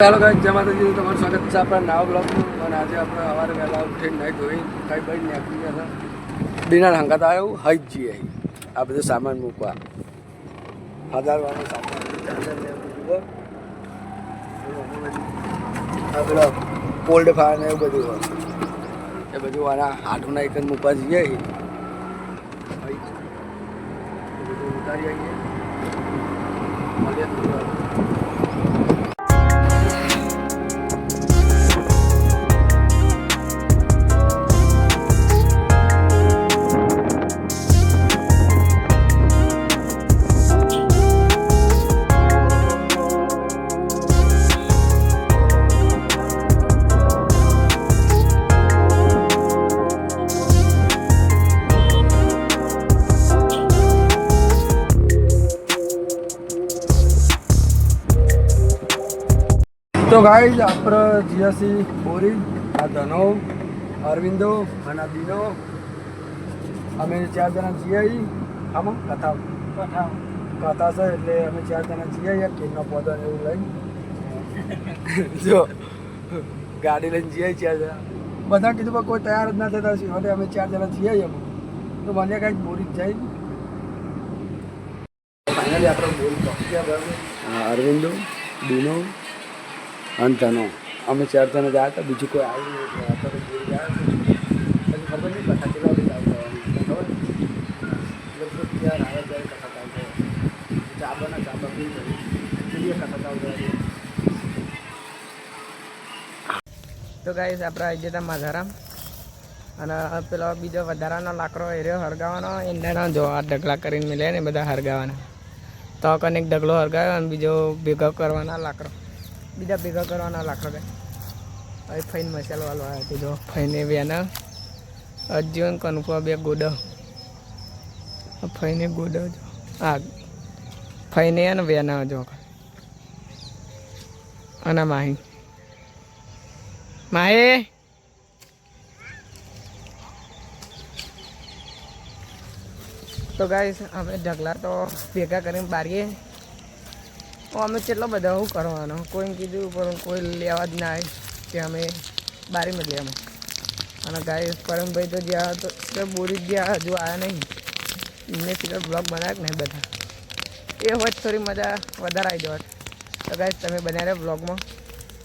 ચાલો ગાઈસ, જય માતાજી. તમારું સ્વાગત છે આપણા નવા બ્લોગમાં. અને આજે આપણે સવારે વહેલા ઉઠીને નહીં ધોઈ કઈ ભાઈ નીકળી ગયા હતા. બિના હંગાત આવ્યું હઈ જ જઈએ આ બધું સામાન મૂકવા. હજારવાનો સામાન આ પેલા કોલ્ડ ફાયર ને એવું બધું હોય એ બધું આના હાથોના એક જ મૂકવા જઈએ. બધું ઉતારી આવીએ. મળીએ. તો ગાઈઝ, આપણે જીયાસી બોરી, આ ધનો, અરવિંદો અને આ દીનો, અમે 4 જણા જઈએ. આમાં કથા છે એટલે અમે 4 જણા જઈએ. કેકનો પોદો ને એવું લઈને જો ગાડી લઈને જઈએ 4 જણા. બધા કીધું પણ કોઈ તૈયાર જ ના થતા હશે એટલે અમે 4 જણા જઈએ. એમાં તો મને કાંઈક બોરી જ જાય. ફાઇનલી આપણે બોરી પહોંચી ગયા. બરાબર, અરવિંદો, દીનો અને ધનો, અમે 4 જણા ગયા હતા. બીજું કોઈ આવ્યું નહીં. આપણે બોરી ગયા પછી ખબર નહીં કથા કેટલા બધી ચાલુ થવાની ખબર લગભગ ત્યાં આવ્યા ત્યારે કથા ચાલુ થવાની. ચાબા પી કરી કથા ચાલુ થવાની. તો ગાઈસ, આપણે આવી જતા માધારામ અને પેલો બીજો વધારાનો લાકડો એરિયો હરગાવાનો એના જો આ ઢગલા કરીને મિલે ને બધા હરગાવાના. તો કનેક ઢગલો હરગાવ્યો અને બીજો ભેગો કરવાના લાકડો, બીજા ભેગા કરવાના લાકડો. હવે ફઈને મસાલો વાળો આવ્યો હતો. જો ફઈને બેના અજીવન કનુપા બે ગોડો, ફઈને ગોડો જો આ ફઈને અને બેના જો અને માહી તો ગાઈસ, અમે ઢગલા તો ભેગા કરીને બારીએ. અમે કેટલો બધા શું કરવાનો, કોઈને કીધું પણ કોઈ લેવા જ ના આવે કે અમે બારી માં લેવા. અને ગાઈસ, પરમભાઈ તો જ્યાં તો બોરી ગયા હજુ આવ્યા નહીં. એમને સીધો બ્લોગ બનાવ્યો કે નહીં બધા એ હોત થોડી મજા વધારે આવી જવાત. તો ગાઈસ, તમે બનાવ્યા બ્લોગમાં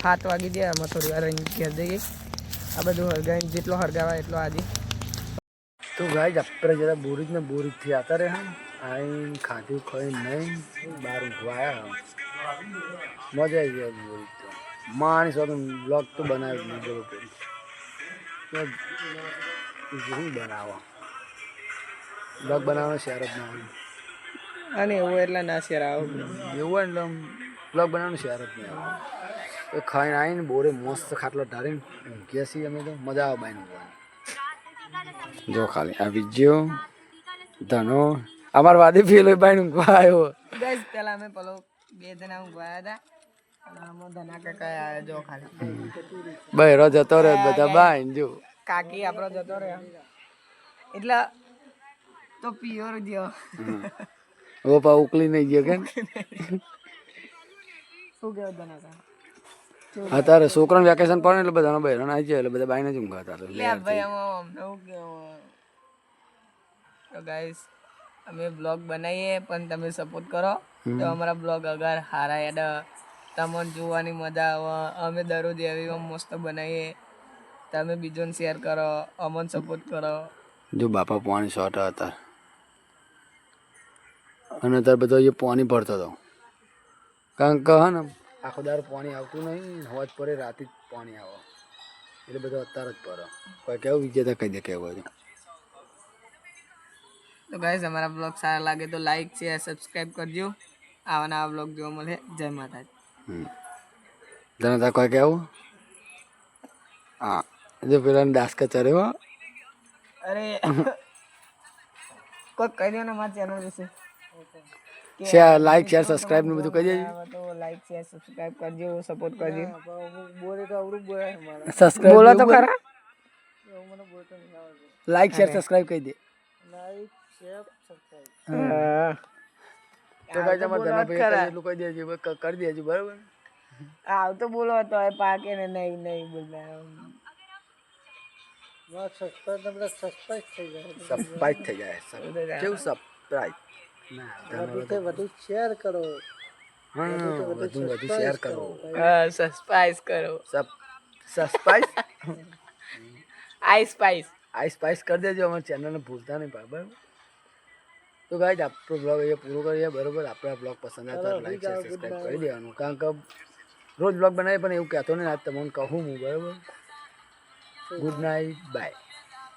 7 વાગી ગયા. અમે થોડી વાર ઘેર જઈએ. આ બધું હરગાઈને જેટલો હરગાવા એટલો આજે. તો ગાઈઝ, આપણે જરા બોરીજથી આવતા રહ્યા. આવીને ખાધું ખાઈ નહીં બહાર ઊંઘવા આવ્યા. મજા આવી ગયા. બોરીજ તો માણસ બ્લોગ તો બનાવ્યો જ નહીં. બરોબર શું બનાવો બ્લોગ બનાવવાનો શેર જ ના હોય. અને એવું એટલે ના શેર આવું એવું હોય એટલે બ્લોગ બનાવવાનું શેર જ નહીં આવે. એ ખાઈને આવીને બોરે મસ્ત ખાટલો ઢાળીને ઊંઘ્યા છીએ અમે. તો મજા આવે બાઈને ઊંઘવાની. જો ખાલી આ વિજયો ધનો અમારા વાદી ફેલ બાઈને ઊંઘવા આવ્યો. ગાઈસ, પેલા અમે પેલો 2 જણા ઊંઘવાયા હતા અને આમાં ધના કાકા આવ્યા. જો ખાલી બહેરો જતો રહ્યો બધા બાઈને. જો કાકી આપણો જતો રહ્યો એટલે તો પિયોર ગયો. ઓ પા ઉકલી નહીં ગયો કે શું કેવું ધના કાકા? અત્યારે છોકરાને વેકેશન પડે એટલે બધાનો બહેરાણ આવી જાય એટલે બધા બાઈને જ ઊંઘાતા. ભાઈ આમાં શું કેવું? તો ગાઈસ, અમે બ્લોગ બનાવીએ પણ તમે સપોર્ટ કરો તો અમારા બ્લોગ અગર હારા યાદ તમને જોવાની મજા આવે. અમે દરરોજ એવી મસ્ત બનાવીએ. તમે બીજોને શેર કરો, અમને સપોર્ટ કરો. જો બાપા પાણી શોર્ટ હતા અને અત્યારે બધો એ પાણી ભરતો હતો. કારણ કે હા ને આખો દાર પાણી આવતું નહીં. હોજ પડે રાતે જ પાણી આવે એટલે બધો અત્યારે જ પડે. કોઈ કેવું વિજેતા કહી દે કેવું હોય. તો ગાઈસ, અમારા બ્લોગ સારા લાગે તો લાઈક શેર સબસ્ક્રાઈબ કરજો. આવા નવા બ્લોગ જોવા મળે. જય માતાજી. જનતા કોઈ કેવું? હા, જો પેલા દાસકા ચડ્યો. અરે કોઈ કહી દો ને મારી ચેનલ વિશે. શેર લાઈક શેર સબસ્ક્રાઇબ ને બધું કરી દેજો. તો લાઈક શેર સબસ્ક્રાઇબ કરજો, સપોર્ટ કરજો. બોલે તો અવરું બોલે મારા. સબસ્ક્રાઇબ બોલો તો ખરા. મને બોલતો નહીં આવડતું. લાઈક શેર સબસ્ક્રાઇબ કરી દે. Like share subscribe. તો ગાઈસ, અમાર ધના ભાઈ એટલું કહી દેજો, કરી દેજો બરાબર. આવ તો બોલો તો એ પાકે ને નહીં નહીં બોલના સબસ્ક્રાઇબ થઈ જાય કેવું સબસ્ક્રાઇબ વધુ શેર કરો. હા વધુ શેર કરો સસ્પાઈસ કરો સબસ્ક્રાઇબ આઈ સ્પાઈસ કરી દેજો અમારી ચેનલને ભૂલતા નહીં બરાબર તો ગાઈઝ આપણો બ્લોગ અહીંયા પૂરો કરીએ બરાબર આપણે આ બ્લોગ પસંદ આવે તો લાઈક શેર સબસ્ક્રાઈબ કરી દેવાનું કારણ કે રોજ બ્લોગ બનાવીએ પણ એવું કહેતો નહીં આજ તમને કહું હું બરાબર ગુડ નાઇટ બાય